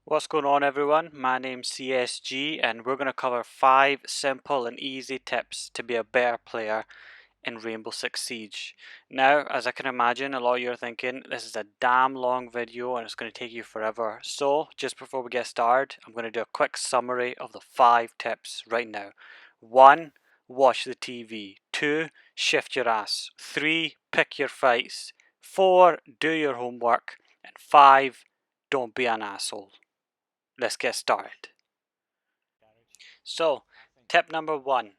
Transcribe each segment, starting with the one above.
What's going on, everyone? My name's CSG and we're going to cover 5 simple and easy tips to be a better player in Rainbow Six Siege. Now, as I can imagine, a lot of you are thinking this is a damn long video and it's going to take you forever. So, just before we get started, I'm going to do a quick summary of the 5 tips right now. 1. Watch the TV. 2. Shift your ass. 3. Pick your fights. 4. Do your homework. And 5. Don't be an asshole. Let's get started. So, tip number 1.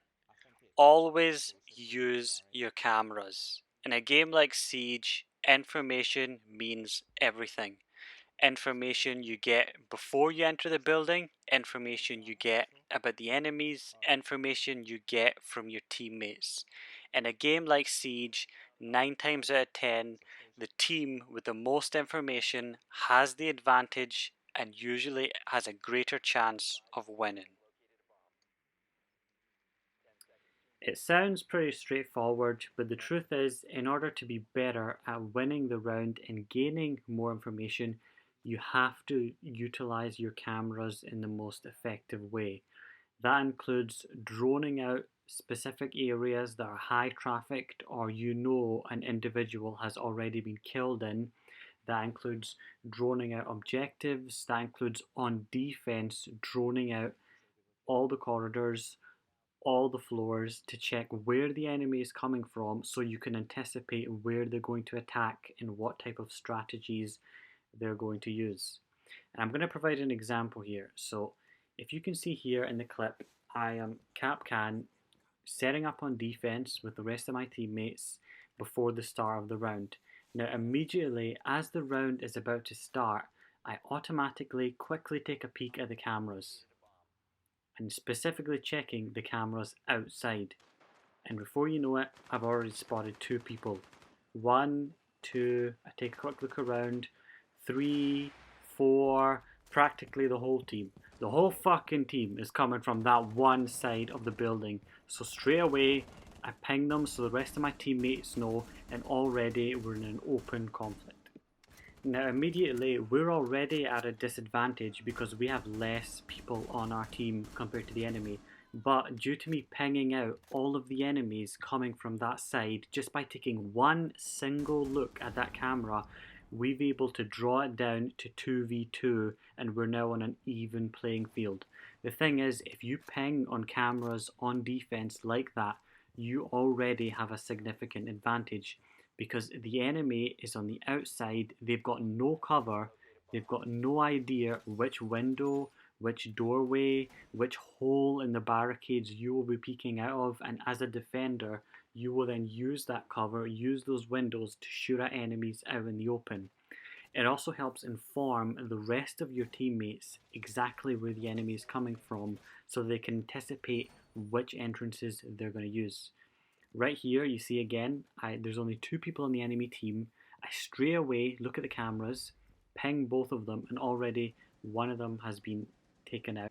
Always use your cameras. In a game like Siege, information means everything. Information you get before you enter the building, information you get about the enemies, information you get from your teammates. In a game like Siege, 9 times out of 10, the team with the most information has the advantage and usually has a greater chance of winning. It sounds pretty straightforward, but the truth is, in order to be better at winning the round and gaining more information, you have to utilize your cameras in the most effective way. That includes droning out specific areas that are high trafficked or you know an individual has already been killed in. That includes droning out objectives. That includes on defense, droning out all the corridors, all the floors to check where the enemy is coming from so you can anticipate where they're going to attack and what type of strategies they're going to use. And I'm going to provide an example here. So if you can see here in the clip, I am Capcan setting up on defense with the rest of my teammates before the start of the round. Now immediately as the round is about to start, I automatically quickly take a peek at the cameras and specifically checking the cameras outside. And before you know it, I've already spotted 2 people. 1, 2, I take a quick look around. 3, 4, practically the whole team. The whole fucking team is coming from that one side of the building. So straight away, I ping them so the rest of my teammates know, and already we're in an open conflict. Now immediately we're already at a disadvantage because we have less people on our team compared to the enemy, but due to me pinging out all of the enemies coming from that side, just by taking one single look at that camera, we've able to draw it down to 2v2 and we're now on an even playing field. The thing is, if you ping on cameras on defense like that, you already have a significant advantage because the enemy is on the outside, they've got no cover, they've got no idea which window, which doorway, which hole in the barricades you will be peeking out of, and as a defender, you will then use that cover, use those windows to shoot at enemies out in the open. It also helps inform the rest of your teammates exactly where the enemy is coming from so they can anticipate which entrances they're going to use. Right here, you see again, there's only 2 people on the enemy team. I straight away look at the cameras, ping both of them, and already one of them has been taken out.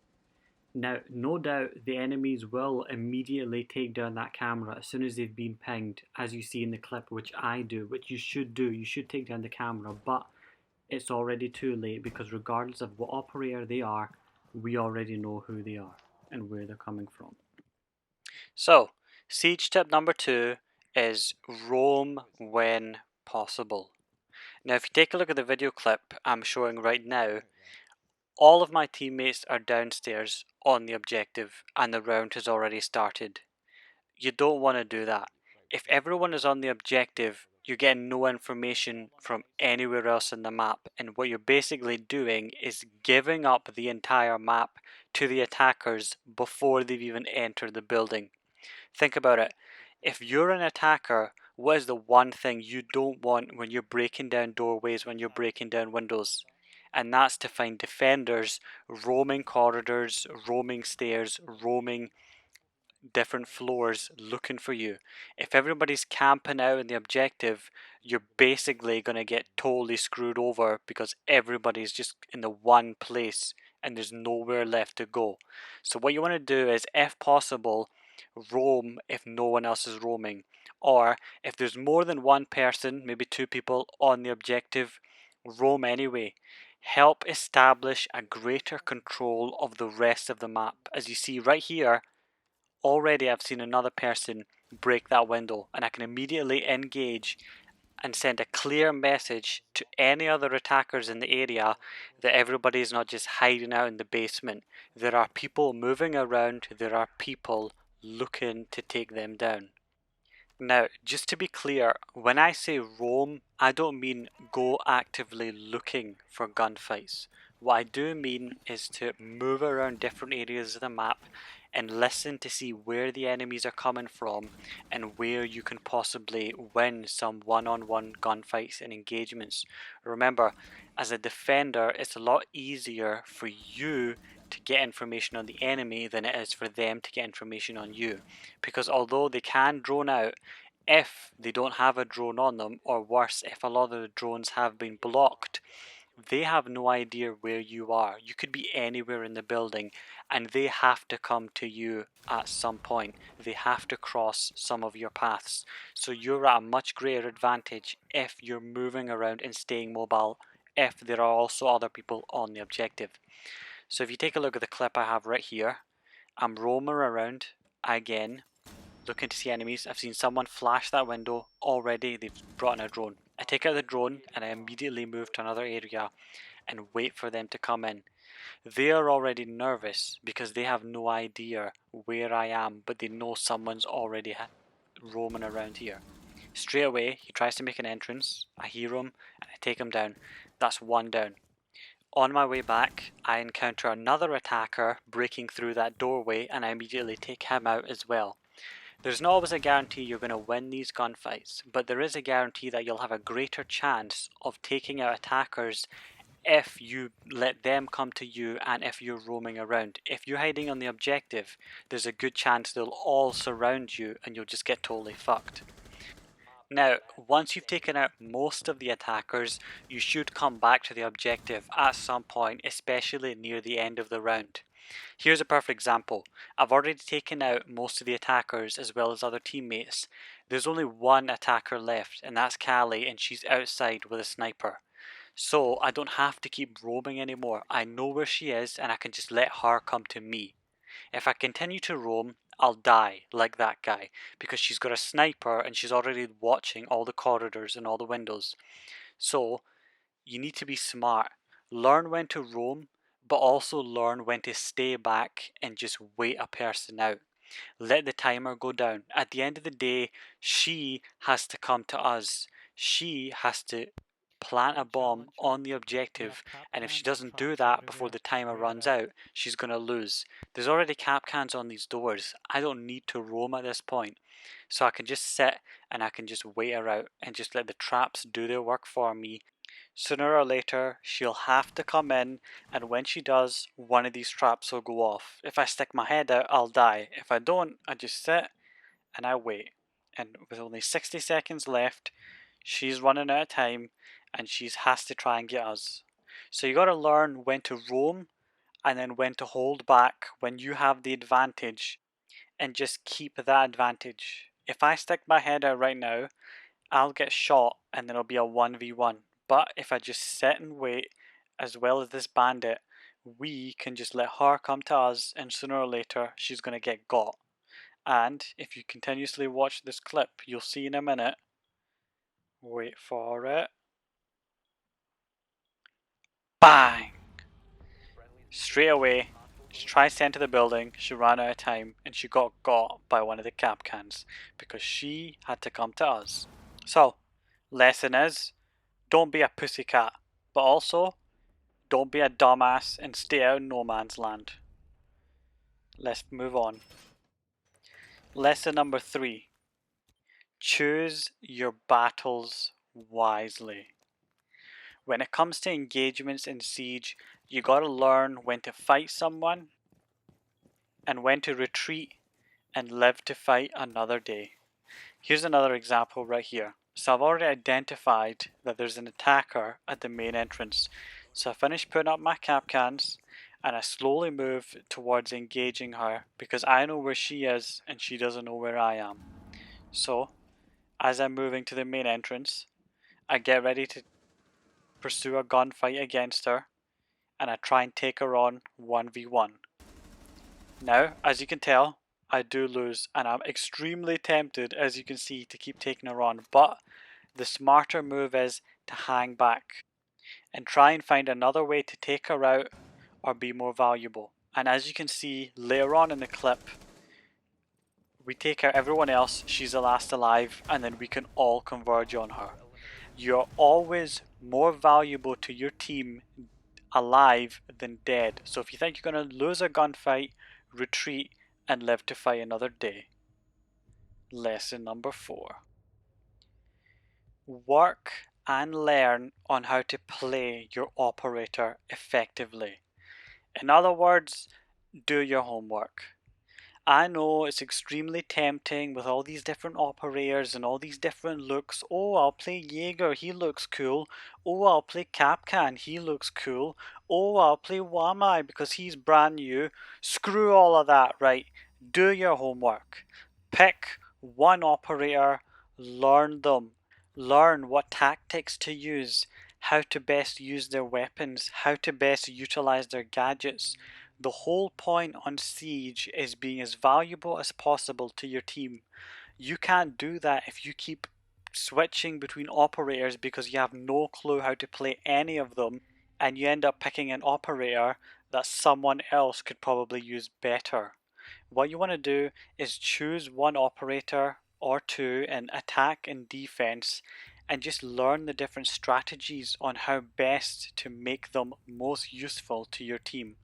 Now, no doubt the enemies will immediately take down that camera as soon as they've been pinged, as you see in the clip, which I do, which you should do. You should take down the camera, but it's already too late because regardless of what operator they are, we already know who they are and where they're coming from. So, Siege tip number 2 is roam when possible. Now, if you take a look at the video clip I'm showing right now, all of my teammates are downstairs on the objective and the round has already started. You don't want to do that. If everyone is on the objective, you're getting no information from anywhere else in the map, and what you're basically doing is giving up the entire map to the attackers before they've even entered the building. Think about it. If you're an attacker, what is the one thing you don't want when you're breaking down doorways, when you're breaking down windows? And that's to find defenders roaming corridors, roaming stairs, roaming different floors looking for you. If everybody's camping out in the objective, you're basically going to get totally screwed over because everybody's just in the one place and there's nowhere left to go. So what you want to do is, if possible, roam if no one else is roaming. Or if there's more than one person, maybe 2 people on the objective, roam anyway. help establish a greater control of the rest of the map. As you see right here, already I've seen another person break that window, and I can immediately engage and send a clear message to any other attackers in the area that everybody is not just hiding out in the basement. There are people moving around, there are people looking to take them down. Now, just to be clear, when I say roam, I don't mean go actively looking for gunfights. What I do mean is to move around different areas of the map and listen to see where the enemies are coming from and where you can possibly win some one-on-one gunfights and engagements. Remember, as a defender, it's a lot easier for you to get information on the enemy than it is for them to get information on you. Because although they can drone out, if they don't have a drone on them, or worse, if a lot of the drones have been blocked, they have no idea where you are. You could be anywhere in the building and they have to come to you at some point. They have to cross some of your paths. So you're at a much greater advantage if you're moving around and staying mobile, if there are also other people on the objective. So if you take a look at the clip I have right here, I'm roaming around again, looking to see enemies. I've seen someone flash that window already. They've brought in a drone. I take out the drone and I immediately move to another area and wait for them to come in. They are already nervous because they have no idea where I am, but they know someone's already roaming around here. Straight away, he tries to make an entrance. I hear him and I take him down. That's one down. On my way back, I encounter another attacker breaking through that doorway and I immediately take him out as well. There's not always a guarantee you're going to win these gunfights, but there is a guarantee that you'll have a greater chance of taking out attackers if you let them come to you and if you're roaming around. If you're hiding on the objective, there's a good chance they'll all surround you and you'll just get totally fucked. Now, once you've taken out most of the attackers, you should come back to the objective at some point, especially near the end of the round. Here's a perfect example. I've already taken out most of the attackers as well as other teammates. There's only one attacker left, and that's Callie, and she's outside with a sniper. So I don't have to keep roaming anymore. I know where she is and I can just let her come to me. If I continue to roam, I'll die like that guy because she's got a sniper and she's already watching all the corridors and all the windows. So you need to be smart. Learn when to roam, but also learn when to stay back and just wait a person out. Let the timer go down. At the end of the day, she has to come to us. She has to plant a bomb on the objective, and if she doesn't do that before the timer runs out, she's going to lose. There's already cap cans on these doors. I don't need to roam at this point. So I can just sit and I can just wait her out and just let the traps do their work for me. Sooner or later, she'll have to come in, and when she does, one of these traps will go off. If I stick my head out, I'll die. If I don't, I just sit and I wait. And with only 60 seconds left, she's running out of time, and she has to try and get us. So you gotta learn when to roam, and then when to hold back when you have the advantage, and just keep that advantage. If I stick my head out right now, I'll get shot and then it'll be a 1v1. But if I just sit and wait, as well as this bandit, we can just let her come to us and sooner or later she's going to get got. And if you continuously watch this clip, you'll see in a minute. Wait for it. Bang! Straight away, she tries to enter the building, she ran out of time, and she got by one of the cap cans because she had to come to us. So, lesson is, don't be a pussycat, but also don't be a dumbass and stay out in no man's land. Let's move on. Lesson number 3. Choose your battles wisely. When it comes to engagements in Siege, you gotta learn when to fight someone and when to retreat and live to fight another day. Here's another example right here. So I've already identified that there's an attacker at the main entrance. So I finished putting up my cap cans and I slowly move towards engaging her because I know where she is and she doesn't know where I am. So as I'm moving to the main entrance, I get ready to pursue a gunfight against her, and I try and take her on 1v1. Now, as you can tell, I do lose, and I'm extremely tempted, as you can see, to keep taking her on, but the smarter move is to hang back and try and find another way to take her out or be more valuable. And as you can see later on in the clip, we take out everyone else, she's the last alive, and then we can all converge on her. You're always more valuable to your team alive than dead. So if you think you're going to lose a gunfight, retreat and live to fight another day. Lesson number 4. Work and learn on how to play your operator effectively. In other words, do your homework. I know it's extremely tempting with all these different operators and all these different looks. Oh, I'll play Jaeger, he looks cool. Oh, I'll play Kapkan, he looks cool. Oh, I'll play Wamai because he's brand new. Screw all of that, right? Do your homework. Pick one operator, learn them. Learn what tactics to use, how to best use their weapons, how to best utilize their gadgets. The whole point on Siege is being as valuable as possible to your team. You can't do that if you keep switching between operators because you have no clue how to play any of them, and you end up picking an operator that someone else could probably use better. What you want to do is choose one operator or two in attack and defense and just learn the different strategies on how best to make them most useful to your team.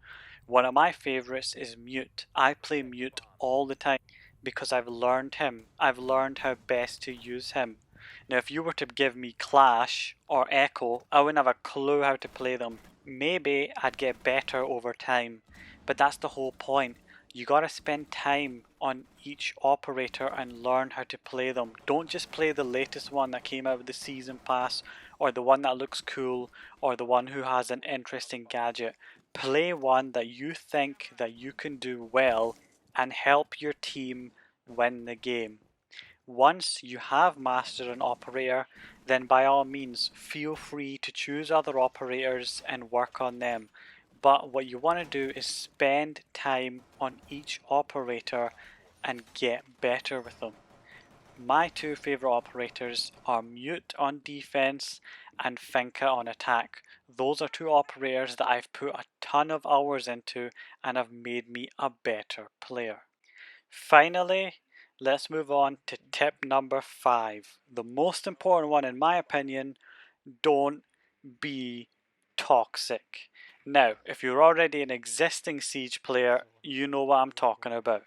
One of my favorites is Mute. I play Mute all the time because I've learned him. I've learned how best to use him. Now, if you were to give me Clash or Echo, I wouldn't have a clue how to play them. Maybe I'd get better over time, but that's the whole point. You gotta spend time on each operator and learn how to play them. Don't just play the latest one that came out with the season pass, or the one that looks cool, or the one who has an interesting gadget. Play one that you think that you can do well and help your team win the game. Once you have mastered an operator, then by all means feel free to choose other operators and work on them. But what you want to do is spend time on each operator and get better with them. My two favourite operators are Mute on defense and Finka on attack. Those are two operators that I've put a ton of hours into and have made me a better player. Finally, let's move on to tip number 5. The most important one in my opinion: don't be toxic. Now, if you're already an existing Siege player, you know what I'm talking about.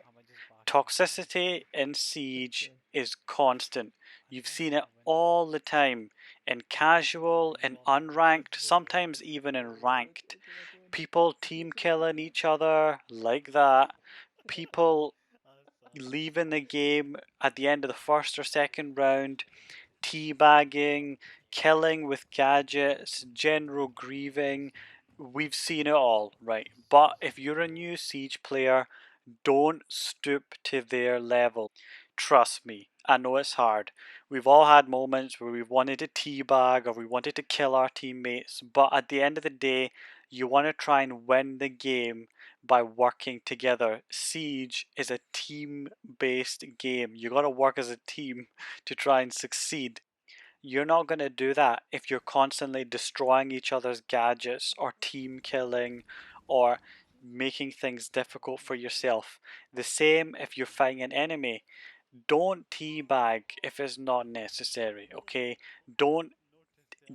Toxicity in Siege is constant. You've seen it all the time, in casual, in unranked, sometimes even in ranked. People team killing each other like that. People leaving the game at the end of the first or second round, teabagging, killing with gadgets, general grieving. We've seen it all, right? But if you're a new Siege player, don't stoop to their level. Trust me, I know it's hard. We've all had moments where we've wanted to teabag or we wanted to kill our teammates, but at the end of the day, you want to try and win the game by working together. Siege is a team-based game. You got to work as a team to try and succeed. You're not going to do that if you're constantly destroying each other's gadgets or team killing or making things difficult for yourself. The same if you're fighting an enemy. Don't teabag if it's not necessary, okay? Don't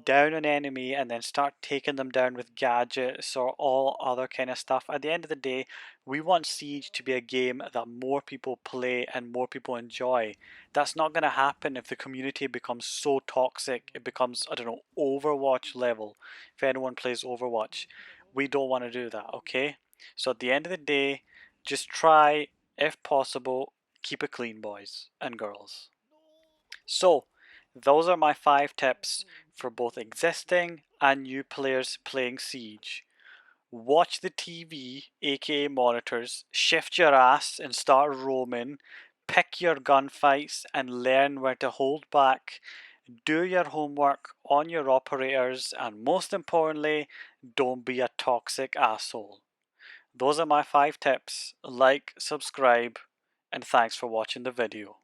down an enemy and then start taking them down with gadgets or all other kind of stuff. At the end of the day, we want Siege to be a game that more people play and more people enjoy. That's not going to happen if the community becomes so toxic it becomes, I don't know, Overwatch level. If anyone plays Overwatch, we don't want to do that, okay? So at the end of the day, just try, if possible, keep it clean, boys and girls. So, those are my 5 tips for both existing and new players playing Siege. Watch the TV, aka monitors, shift your ass and start roaming, pick your gunfights and learn where to hold back. Do your homework on your operators, and most importantly, don't be a toxic asshole. Those are my 5 tips. Like, subscribe, and thanks for watching the video.